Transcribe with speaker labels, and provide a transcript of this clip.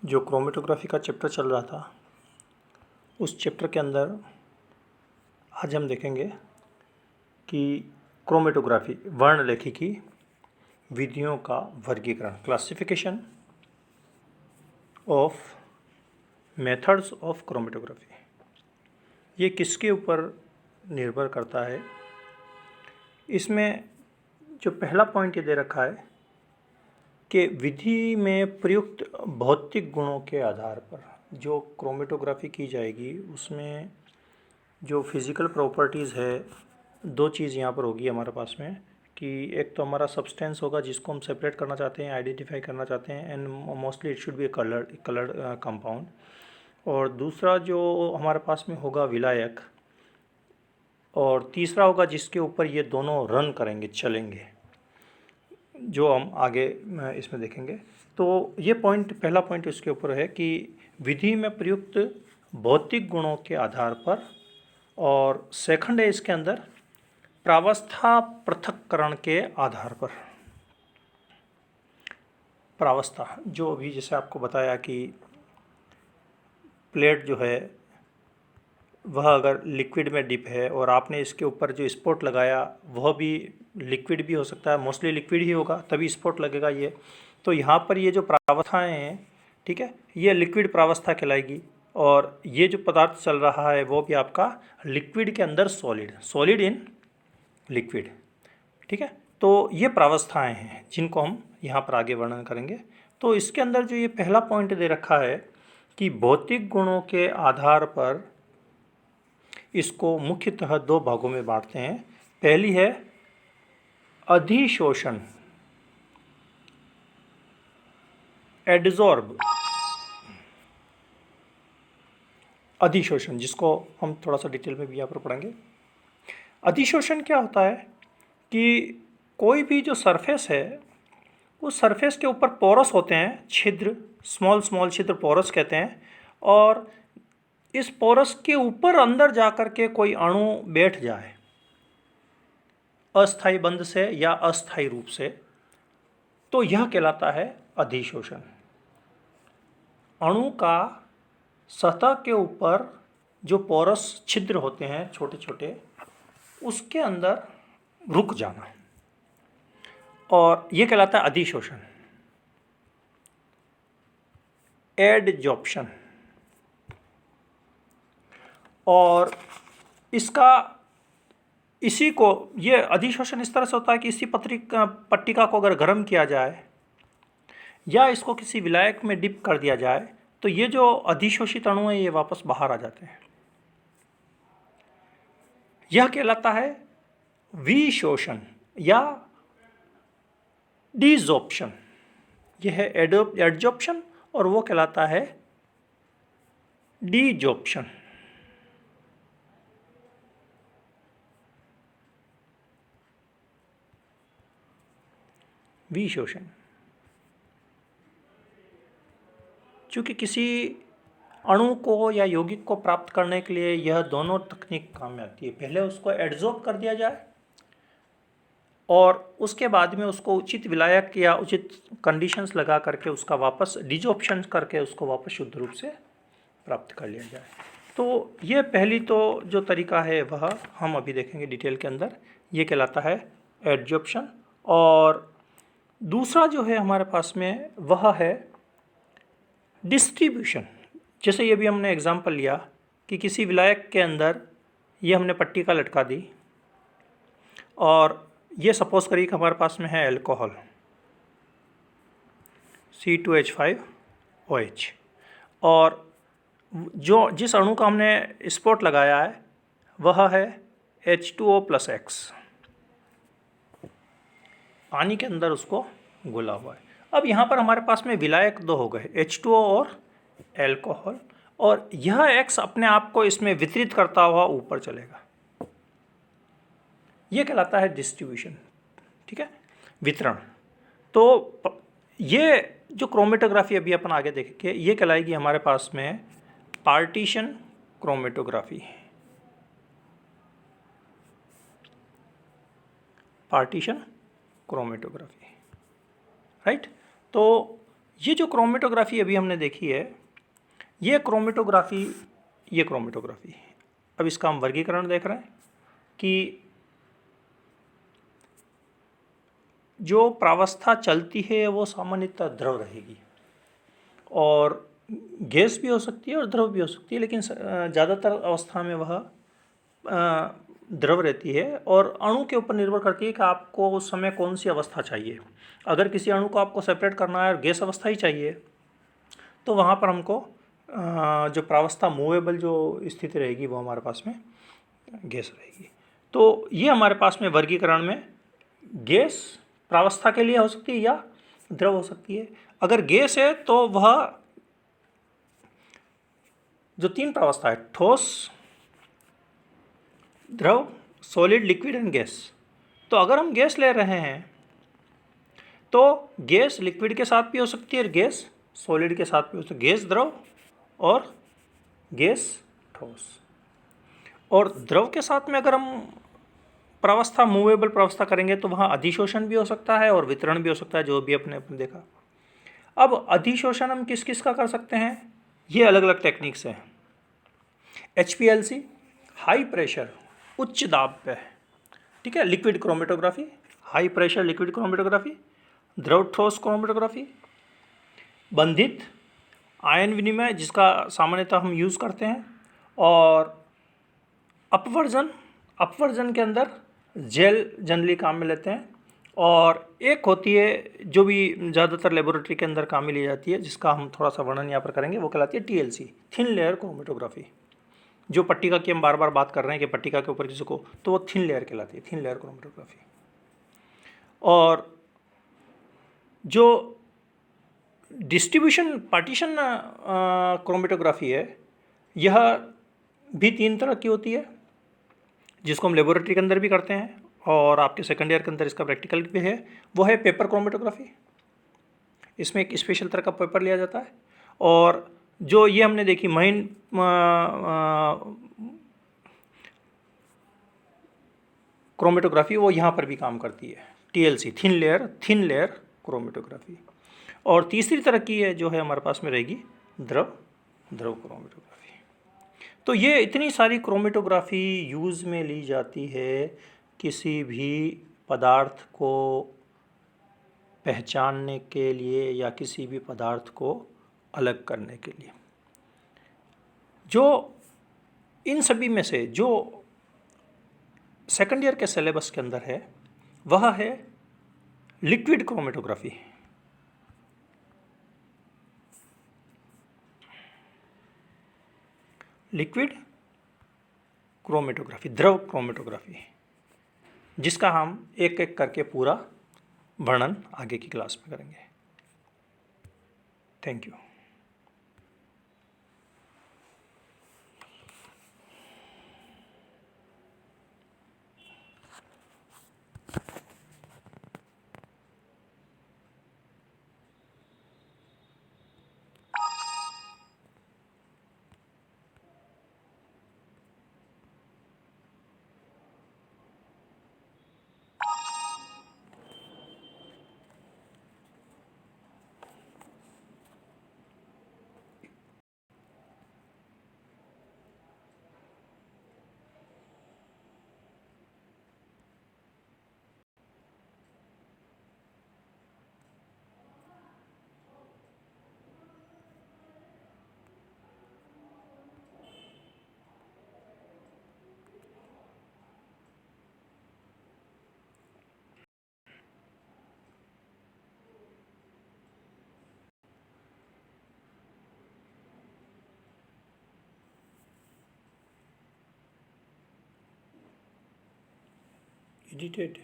Speaker 1: जो क्रोमेटोग्राफी का चैप्टर चल रहा था उस चैप्टर के अंदर आज हम देखेंगे कि क्रोमेटोग्राफी वर्णलेखिकी विधियों का वर्गीकरण, classification of methods of chromatography. ये किसके ऊपर निर्भर करता है? इसमें जो पहला पॉइंट ये दे रखा है कि विधि में प्रयुक्त भौतिक गुणों के आधार पर जो क्रोमेटोग्राफी की जाएगी उसमें जो फिज़िकल प्रॉपर्टीज़ है, दो चीज़ यहाँ पर होगी हमारे पास में कि एक तो हमारा सब्सटेंस होगा जिसको हम सेपरेट करना चाहते हैं, आइडेंटिफाई करना चाहते हैं, and mostly it should be A coloured compound. और दूसरा जो हमारे पास में होगा विलायक, और तीसरा होगा जिसके ऊपर ये दोनों रन करेंगे, चलेंगे, जो हम आगे इसमें देखेंगे। तो ये पॉइंट, पहला पॉइंट इसके ऊपर है कि विधि में प्रयुक्त भौतिक गुणों के आधार पर, और सेकंड है इसके अंदर प्रावस्था पृथक्करण के आधार पर। प्रावस्था जो अभी जैसे आपको बताया कि प्लेट जो है वह अगर लिक्विड में डिप है और आपने इसके ऊपर जो स्पॉट लगाया वह भी लिक्विड भी हो सकता है, मोस्टली लिक्विड ही होगा तभी स्पॉट लगेगा ये। तो यहाँ पर ये जो प्रावस्थाएं हैं, ठीक है, ये लिक्विड प्रावस्था कहलाएगी। और ये जो पदार्थ चल रहा है वो भी आपका लिक्विड के अंदर सॉलिड, सॉलिड इन लिक्विड, ठीक है। तो ये प्रावस्थाएं हैं जिनको हम यहाँ पर आगे वर्णन करेंगे। तो इसके अंदर जो ये पहला पॉइंट दे रखा है कि भौतिक गुणों के आधार पर इसको मुख्यतः दो भागों में बांटते हैं। पहली है अधिशोषण, एडजॉर्ब, अधिशोषण, जिसको हम थोड़ा सा डिटेल में भी यहाँ पर पढ़ेंगे। अधिशोषण क्या होता है कि कोई भी जो सरफेस है उस सरफेस के ऊपर पोरस होते हैं, छिद्र, स्मॉल स्मॉल छिद्र पोरस कहते हैं, और इस पोरस के ऊपर अंदर जाकर के कोई अणु बैठ जाए अस्थायी बंध से या अस्थायी रूप से, तो यह कहलाता है अधिशोषण। अणु का सतह के ऊपर जो पोरस छिद्र होते हैं छोटे छोटे, उसके अंदर रुक जाना, और यह कहलाता है अधिशोषण। एडजॉर्प्शन, और इसका इसी को, ये अधिशोषण इस तरह से होता है कि इसी पट्टिका को अगर गर्म किया जाए या इसको किसी विलायक में डिप कर दिया जाए तो ये जो अधिशोषित अणु है ये वापस बाहर आ जाते हैं। यह कहलाता है विशोषण या डिजॉर्प्शन। यह है एडजॉर्प्शन और वो कहलाता है डिजॉर्प्शन। विशोषण, चूँकि किसी अणु को या यौगिक को प्राप्त करने के लिए यह दोनों तकनीक काम में आती है। पहले उसको एडजॉर्ब कर दिया जाए और उसके बाद में उसको उचित विलायक या उचित कंडीशंस लगा करके उसका वापस डिजॉर्प्शन करके उसको वापस शुद्ध रूप से प्राप्त कर लिया जाए। तो ये पहली तो जो तरीका है वह हम अभी देखेंगे डिटेल के अंदर, ये कहलाता है एडजॉर्प्शन। और दूसरा जो है हमारे पास में वह है डिस्ट्रीब्यूशन। जैसे ये भी हमने एग्जांपल लिया कि किसी विलायक के अंदर ये हमने पट्टिका लटका दी और ये सपोज करिए कि हमारे पास में है अल्कोहल C2H5OH, और जो जिस अणु का हमने स्पॉट लगाया है वह है H2O+X, पानी के अंदर उसको घुला हुआ है। अब यहाँ पर हमारे पास में विलायक दो हो गए, H2O और एल्कोहल, और यह X अपने आप को इसमें वितरित करता हुआ ऊपर चलेगा। यह कहलाता है डिस्ट्रीब्यूशन, ठीक है, वितरण। तो ये जो क्रोमेटोग्राफी अभी अपन आगे देखेंगे ये कहलाएगी हमारे पास में partition chromatography. Partition chromatography, right. तो ये जो क्रोमेटोग्राफी अभी हमने देखी है, ये क्रोमेटोग्राफी अब इसका हम वर्गीकरण देख रहे हैं कि जो प्रावस्था चलती है वो सामान्यतः द्रव रहेगी, और गैस भी हो सकती है और द्रव भी हो सकती है, लेकिन ज़्यादातर अवस्था में वह द्रव रहती है, और अणु के ऊपर निर्भर करती है कि आपको उस समय कौन सी अवस्था चाहिए। अगर किसी अणु को आपको सेपरेट करना है और गैस अवस्था ही चाहिए, तो वहाँ पर हमको जो प्रावस्था मूवेबल जो स्थिति रहेगी वो हमारे पास में गैस रहेगी। तो ये हमारे पास में वर्गीकरण में गैस प्रावस्था के लिए हो सकती है या द्रव हो सकती है। अगर गैस है तो वह जो तीन प्रावस्था है, ठोस, द्रव, सॉलिड, लिक्विड एंड गैस, तो अगर हम गैस ले रहे हैं तो गैस लिक्विड के साथ भी हो सकती है और गैस सॉलिड के साथ भी हो सकती है। गैस द्रव और गैस ठोस। और द्रव के साथ में अगर हम प्रावस्था मूवेबल प्रावस्था करेंगे तो वहाँ अधिशोषण भी हो सकता है और वितरण भी हो सकता है, जो भी अपने देखा। अब अधिशोषण हम किस किस का कर सकते हैं, ये अलग अलग टेक्निक्स हैं। HPLC, हाई प्रेशर उच्च दाब पे, ठीक है, liquid chromatography, high pressure liquid chromatography, द्रव ठोस क्रोमेटोग्राफी, बंधित आयन विनिमय जिसका सामान्यतः हम यूज़ करते हैं, और अपवर्जन के अंदर जेल जनरली काम में लेते हैं, और एक होती है जो भी ज़्यादातर लेबोरेटरी के अंदर काम में ली जाती है, जिसका हम थोड़ा सा वर्णन यहाँ पर करेंगे, वो कहलाती है TLC, थिन लेयर क्रोमेटोग्राफी। जो पट्टिका की हम बार बार बात कर रहे हैं कि पट्टिका के ऊपर किसी को, तो वो थिन लेयर कहलाती है, थिन लेयर क्रोमेटोग्राफी। और जो डिस्ट्रीब्यूशन पार्टीशन क्रोमेटोग्राफी है, यह भी तीन तरह की होती है, जिसको हम लेबोरेटरी के अंदर भी करते हैं और आपके सेकंड ईयर के अंदर इसका प्रैक्टिकल भी है। वो है पेपर क्रोमेटोग्राफी। इसमें एक स्पेशल तरह का पेपर लिया जाता है, और जो ये हमने देखी महीन क्रोमेटोग्राफी, वो यहाँ पर भी काम करती है, TLC, थिन लेयर क्रोमेटोग्राफी। और तीसरी तरह की है जो है हमारे पास में रहेगी द्रव क्रोमेटोग्राफी। तो ये इतनी सारी क्रोमेटोग्राफी यूज़ में ली जाती है किसी भी पदार्थ को पहचानने के लिए या किसी भी पदार्थ को अलग करने के लिए। जो इन सभी में से जो सेकंड ईयर के सिलेबस के अंदर है वह है लिक्विड क्रोमेटोग्राफी। लिक्विड क्रोमेटोग्राफी, द्रव क्रोमेटोग्राफी, जिसका हम एक एक करके पूरा वर्णन आगे की क्लास में करेंगे। Thank you. एडिटेड